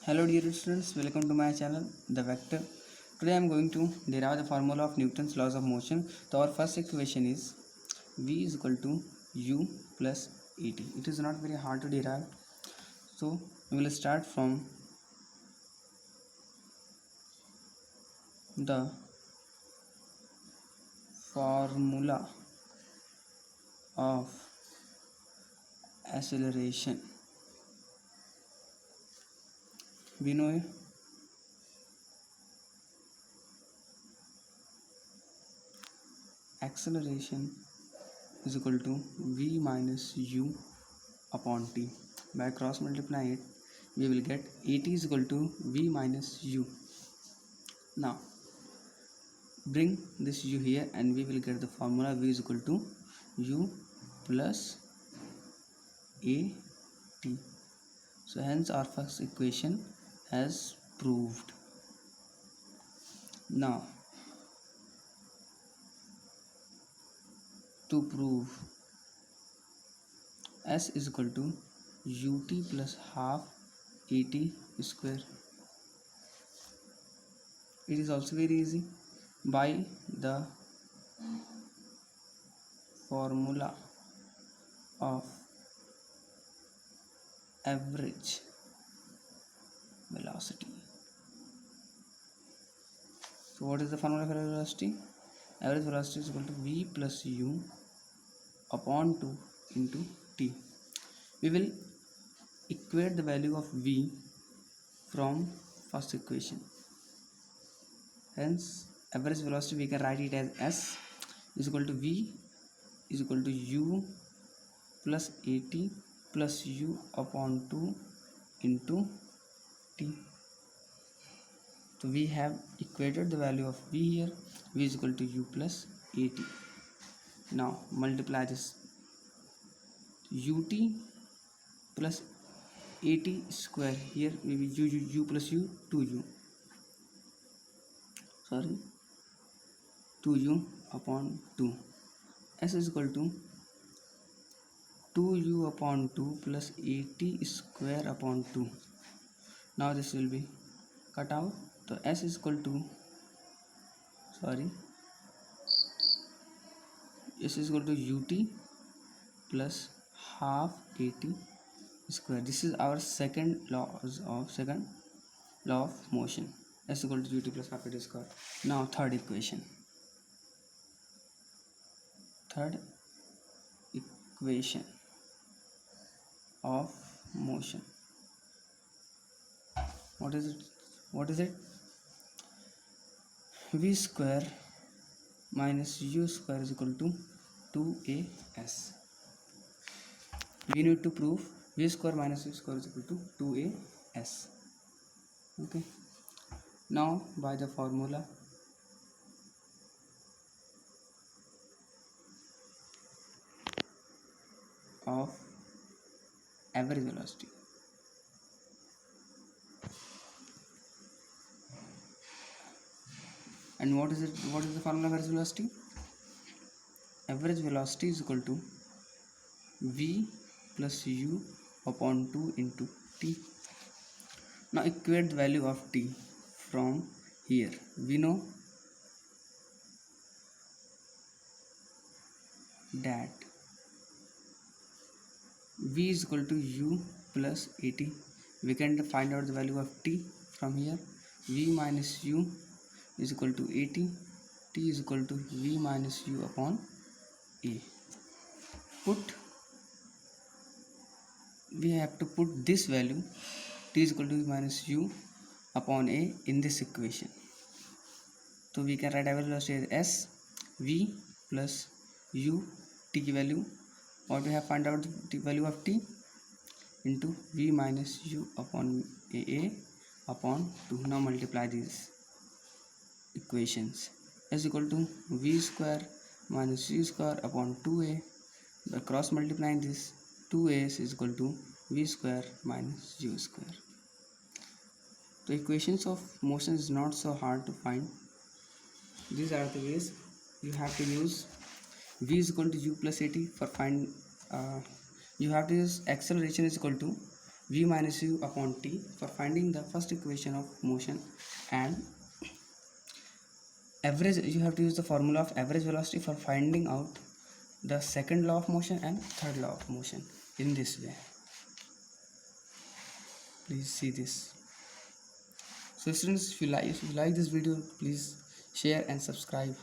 Hello dear students, welcome to my channel The Vector. Today I am going to derive the formula of Newton's laws of motion. So our first equation is V is equal to U plus Et. It is not very hard to derive. So we will start from the formula of acceleration. We know acceleration is equal to V minus U upon T. By cross multiplying it, we will get At is equal to V minus U. Now bring this U here and we will get the formula V is equal to U plus At. So hence our first equation has proved. Now to prove S is equal to Ut plus half At square. It is also very easy. By the formula of average velocity. So what is the formula of average velocity? Average velocity is equal to V plus U upon 2 into T. We will equate the value of V from first equation. Hence average velocity we can write it as S is equal to V is equal to U plus At plus U upon 2 into T. So we have equated the value of V here. V is equal to U plus At. Now multiply this Ut plus At square. Here we will U plus U 2U. Sorry, 2U upon 2. S is equal to 2U upon 2 plus At square upon 2. Now this will be cut out. So S is equal to S is equal to Ut plus half At square. This is our second law of motion. S is equal to Ut plus half At square. Now third equation of motion. What is it? V square minus U square is equal to 2as. We need to prove V square minus U square is equal to 2as. Okay. Now by the formula of average velocity. And what is the formula of average velocity? Average velocity is equal to V plus U upon 2 into T. Now equate the value of T from here. We know that V is equal to U plus At. We can find out the value of T from here. V minus U is equal to At. T is equal to V minus U upon A. We have to put this value T is equal to V minus U upon A in this equation. So we can write average velocity as S V plus U. T की value, what we have find out the value of T into V minus U upon A upon 2. Now multiply these equations. S equal to V square minus U square upon 2A. By cross multiplying this, 2A is equal to V square minus U square. The equations of motion is not so hard to find. These are the ways you have to use. V is equal to U plus At for find. You have to use acceleration is equal to v minus u upon t for finding the first equation of motion, and average, you have to use the formula of average velocity for finding out the second law of motion and third law of motion in this way. Please see this. So students, if you like this video, please share and subscribe.